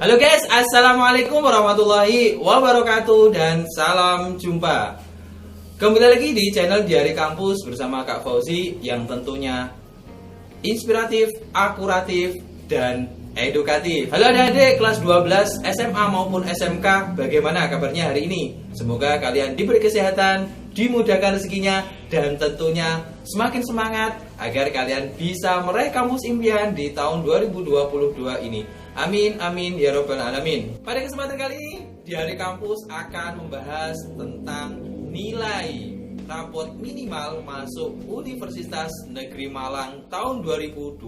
Halo guys, assalamualaikum warahmatullahi wabarakatuh dan salam jumpa. Kembali lagi di channel Diari Kampus bersama Kak Fauzi yang tentunya inspiratif, akuratif, dan edukatif. Halo adik-adik kelas 12 SMA maupun SMK, bagaimana kabarnya hari ini? Semoga kalian diberi kesehatan, dimudahkan rezekinya, dan tentunya semakin semangat agar kalian bisa meraih kampus impian di tahun 2022 ini. Amin, amin, ya robbal alamin. Pada kesempatan kali ini, Diari Kampus akan membahas tentang nilai rapot minimal masuk Universitas Negeri Malang tahun 2022.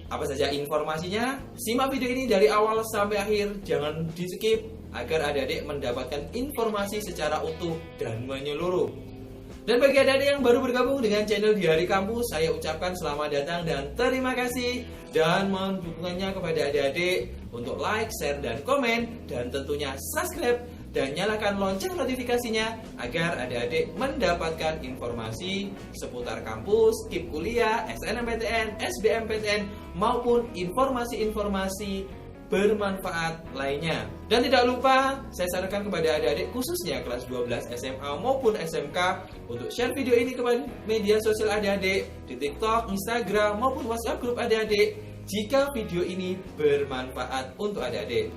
Apa saja informasinya? Simak video ini dari awal sampai akhir, jangan di skip agar adik-adik mendapatkan informasi secara utuh dan menyeluruh. Dan bagi adik-adik yang baru bergabung dengan channel Diari Kampus, saya ucapkan selamat datang dan terima kasih, dan mohon dukungannya kepada adik-adik untuk like, share, dan komen, dan tentunya subscribe dan nyalakan lonceng notifikasinya agar adik-adik mendapatkan informasi seputar kampus, KIP kuliah, SNMPTN, SBMPTN, maupun informasi-informasi bermanfaat lainnya. Dan tidak lupa, saya sarankan kepada adik-adik khususnya kelas 12 SMA maupun SMK untuk share video ini ke media sosial adik-adik di TikTok, Instagram, maupun WhatsApp grup adik-adik jika video ini bermanfaat untuk adik-adik.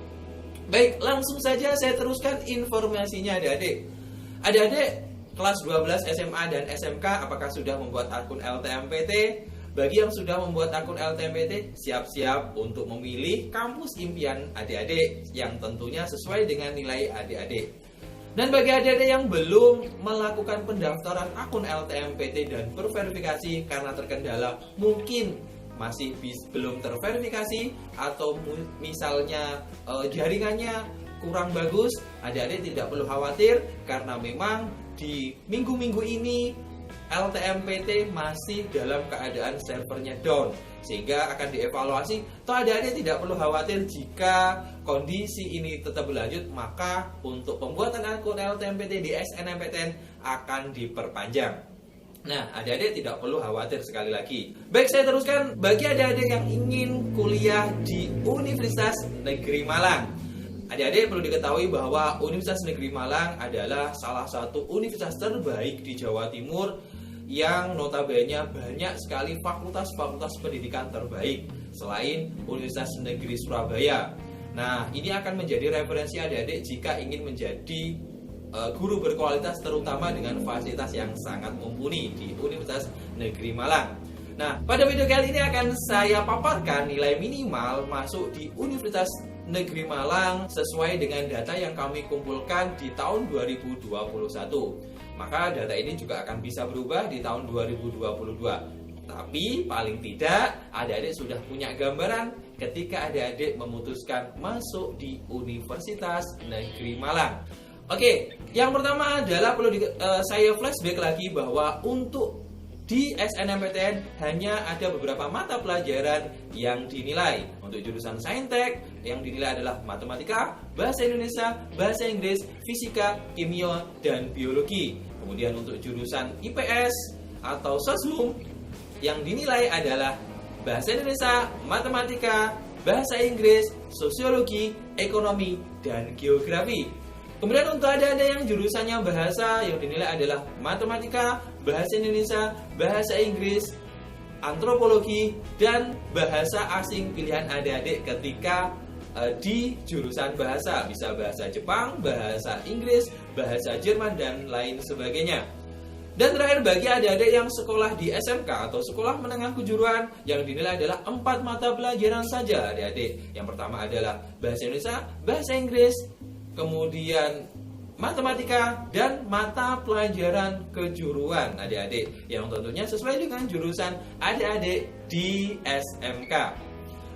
Baik, langsung saja saya teruskan informasinya adik-adik. Adik-adik kelas 12 SMA dan SMK, apakah sudah membuat akun LTMPT? Bagi yang sudah membuat akun LTMPT, siap-siap untuk memilih kampus impian adik-adik yang tentunya sesuai dengan nilai adik-adik. Dan bagi adik-adik yang belum melakukan pendaftaran akun LTMPT dan berverifikasi karena terkendala mungkin masih belum terverifikasi atau misalnya jaringannya kurang bagus, adik-adik tidak perlu khawatir karena memang di minggu-minggu ini LTMPT masih dalam keadaan servernya down, sehingga akan dievaluasi. Toh adik-adik tidak perlu khawatir jika kondisi ini tetap berlanjut, maka untuk pembuatan akun LTMPT di SNMPTN akan diperpanjang. Nah, adik-adik tidak perlu khawatir sekali lagi. Baik, saya teruskan. Bagi adik-adik yang ingin kuliah di Universitas Negeri Malang, adik-adik perlu diketahui bahwa Universitas Negeri Malang adalah salah satu universitas terbaik di Jawa Timur yang notabene banyak sekali fakultas-fakultas pendidikan terbaik selain Universitas Negeri Surabaya. Nah, ini akan menjadi referensi adik-adik jika ingin menjadi guru berkualitas, terutama dengan fasilitas yang sangat mumpuni di Universitas Negeri Malang. Nah, pada video kali ini akan saya paparkan nilai minimal masuk di Universitas Negeri Malang sesuai dengan data yang kami kumpulkan di tahun 2021. Maka data ini juga akan bisa berubah di tahun 2022. Tapi paling tidak adik-adik sudah punya gambaran ketika adik-adik memutuskan masuk di Universitas Negeri Malang. Oke, yang pertama adalah perlu saya flashback lagi bahwa untuk di SNMPTN hanya ada beberapa mata pelajaran yang dinilai. Untuk jurusan Saintek yang dinilai adalah matematika, bahasa Indonesia, bahasa Inggris, fisika, kimia, dan biologi. Kemudian untuk jurusan IPS atau Sosum yang dinilai adalah bahasa Indonesia, matematika, bahasa Inggris, sosiologi, ekonomi, dan geografi. Kemudian untuk ada yang jurusannya bahasa yang dinilai adalah matematika, bahasa Indonesia, bahasa Inggris, antropologi, dan bahasa asing pilihan adik-adik ketika di jurusan bahasa. Bisa bahasa Jepang, bahasa Inggris, bahasa Jerman, dan lain sebagainya. Dan terakhir bagi adik-adik yang sekolah di SMK atau sekolah menengah kejuruan yang dinilai adalah 4 mata pelajaran saja adik-adik. Yang pertama adalah bahasa Indonesia, bahasa Inggris, kemudian matematika, dan mata pelajaran kejuruan adik-adik yang tentunya sesuai dengan jurusan adik-adik di SMK.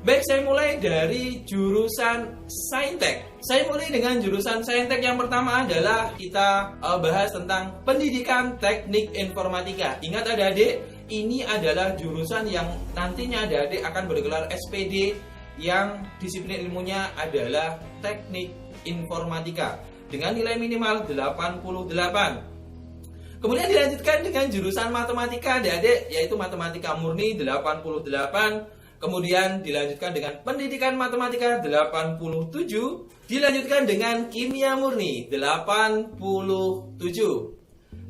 Baik, saya mulai dari jurusan Saintek. Saya mulai dengan jurusan Saintek. Yang pertama adalah kita bahas tentang pendidikan teknik informatika. Ingat adik-adik, ini adalah jurusan yang nantinya adik-adik akan bergelar SPD yang disiplin ilmunya adalah teknik informatika dengan nilai minimal 88. Kemudian dilanjutkan dengan jurusan matematika adik-adik, yaitu matematika murni 88, Kemudian dilanjutkan dengan pendidikan matematika 87, dilanjutkan dengan kimia murni 87.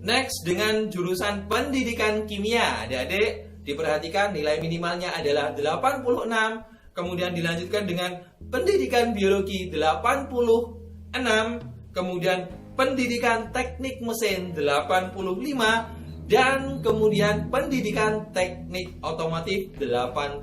Next dengan jurusan pendidikan kimia, adik-adik diperhatikan nilai minimalnya adalah 86. Kemudian dilanjutkan dengan pendidikan biologi 86, kemudian pendidikan teknik mesin 85, dan kemudian pendidikan teknik otomotif 85.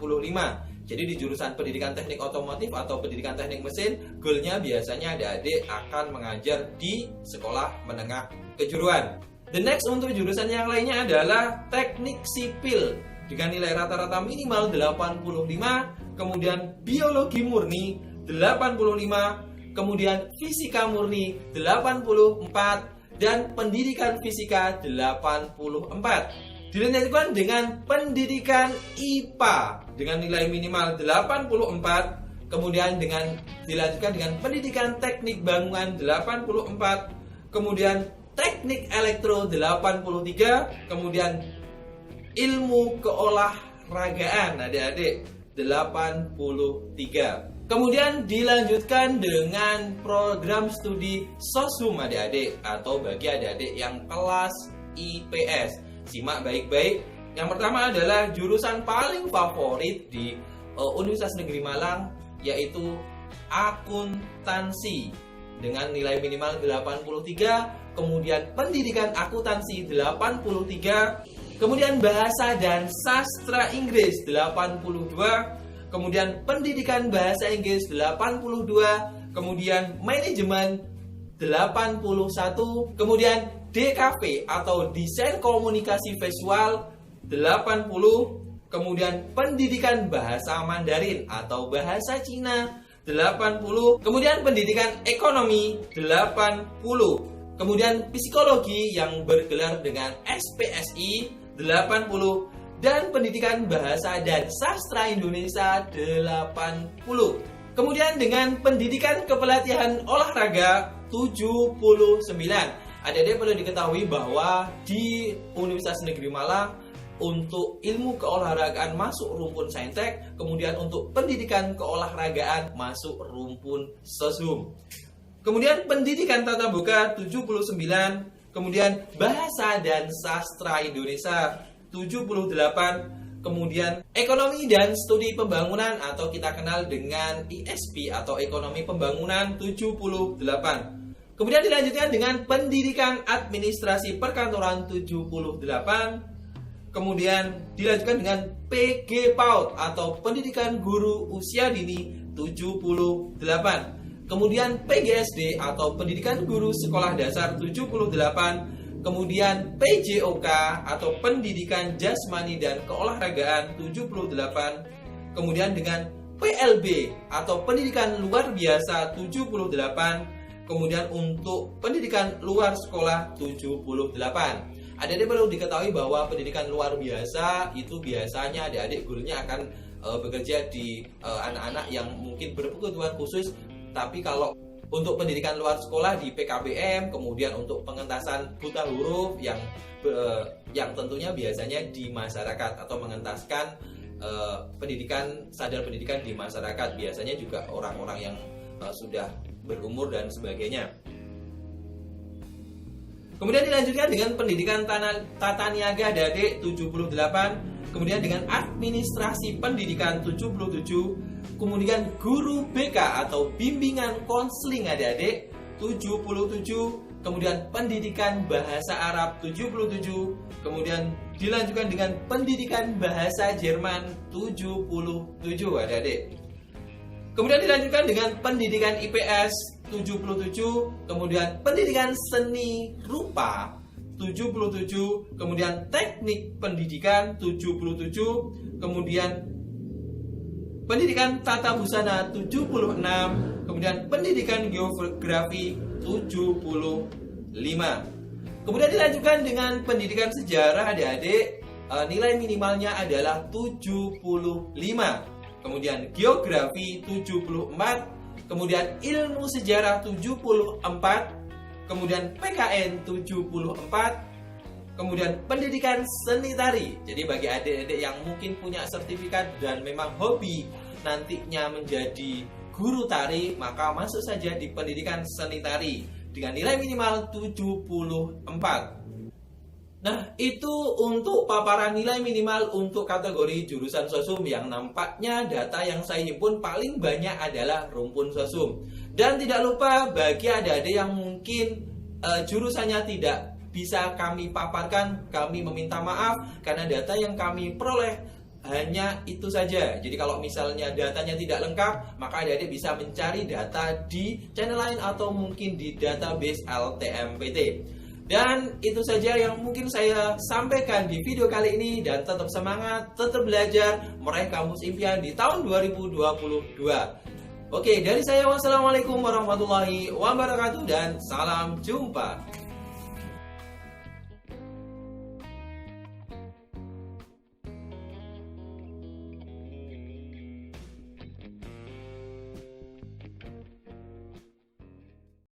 Jadi di jurusan pendidikan teknik otomotif atau pendidikan teknik mesin, goalnya biasanya adik-adik akan mengajar di sekolah menengah kejuruan. The next untuk jurusan yang lainnya adalah teknik sipil dengan nilai rata-rata minimal 85, kemudian biologi murni 85, kemudian fisika murni 84, dan pendidikan fisika 84. Dilanjutkan dengan pendidikan IPA dengan nilai minimal 84, kemudian dilanjutkan dengan pendidikan teknik bangunan 84, kemudian teknik elektro 83, kemudian ilmu keolahragaan adik-adik 83. Kemudian dilanjutkan dengan program studi Soshum adik-adik atau bagi adik-adik yang kelas IPS. Simak baik-baik. Yang pertama adalah jurusan paling favorit di Universitas Negeri Malang, yaitu akuntansi dengan nilai minimal 83, kemudian pendidikan akuntansi 83, kemudian bahasa dan sastra Inggris 82, kemudian pendidikan bahasa Inggris 82, kemudian manajemen 81, kemudian DKV atau desain komunikasi visual 80, kemudian pendidikan bahasa Mandarin atau bahasa Cina 80, kemudian pendidikan ekonomi 80, kemudian psikologi yang bergelar dengan SPSI 80, dan pendidikan bahasa dan sastra Indonesia 80. Kemudian dengan pendidikan kepelatihan olahraga 79. Adik-adik perlu diketahui bahwa di Universitas Negeri Malang untuk ilmu keolahragaan masuk rumpun Saintek, kemudian untuk pendidikan keolahragaan masuk rumpun Soshum. Kemudian pendidikan tatap muka 79, kemudian bahasa dan sastra Indonesia 78, kemudian ekonomi dan studi pembangunan atau kita kenal dengan ISP atau ekonomi pembangunan 78. Kemudian dilanjutkan dengan pendidikan administrasi perkantoran 78. Kemudian dilanjutkan dengan PG PAUD atau pendidikan guru usia dini 78. Kemudian PGSD atau pendidikan guru sekolah dasar 78. Kemudian PJOK atau pendidikan jasmani dan keolahragaan 78. Kemudian dengan PLB atau pendidikan luar biasa 78. Kemudian untuk pendidikan luar sekolah 78. Adik-adik perlu diketahui bahwa pendidikan luar biasa itu biasanya adik-adik gurunya akan bekerja di anak-anak yang mungkin berkebutuhan khusus. Tapi kalau untuk pendidikan luar sekolah di PKBM, kemudian untuk pengentasan buta huruf yang tentunya biasanya di masyarakat atau mengentaskan pendidikan sadar pendidikan di masyarakat, biasanya juga orang-orang yang sudah berumur dan sebagainya. Kemudian dilanjutkan dengan pendidikan tata niaga adik 78, kemudian dengan administrasi pendidikan 77, kemudian guru BK atau bimbingan konseling adik-adik 77, kemudian pendidikan bahasa Arab 77, kemudian dilanjutkan dengan pendidikan bahasa Jerman 77 adik-adik. Kemudian dilanjutkan dengan pendidikan IPS 77, kemudian pendidikan seni rupa 77, kemudian teknik pendidikan 77, kemudian pendidikan tata busana 76, kemudian pendidikan geografi 75. Kemudian dilanjutkan dengan pendidikan sejarah adik-adik, nilai minimalnya adalah 75. Kemudian geografi 74, kemudian ilmu sejarah 74, kemudian PKN 74, Kemudian pendidikan seni tari. Jadi bagi adik-adik yang mungkin punya sertifikat dan memang hobi nantinya menjadi guru tari, maka masuk saja di pendidikan seni tari dengan nilai minimal 74. Nah, itu untuk paparan nilai minimal untuk kategori jurusan sosum yang nampaknya data yang saya himpun paling banyak adalah rumpun sosum. Dan tidak lupa bagi adik-adik yang mungkin jurusannya tidak bisa kami paparkan, kami meminta maaf karena data yang kami peroleh hanya itu saja. Jadi kalau misalnya datanya tidak lengkap, maka adik-adik bisa mencari data di channel lain atau mungkin di database LTMPT. Dan itu saja yang mungkin saya sampaikan di video kali ini. Dan tetap semangat, tetap belajar, meraih kamus impian di tahun 2022. Oke, dari saya wassalamualaikum warahmatullahi wabarakatuh dan salam jumpa.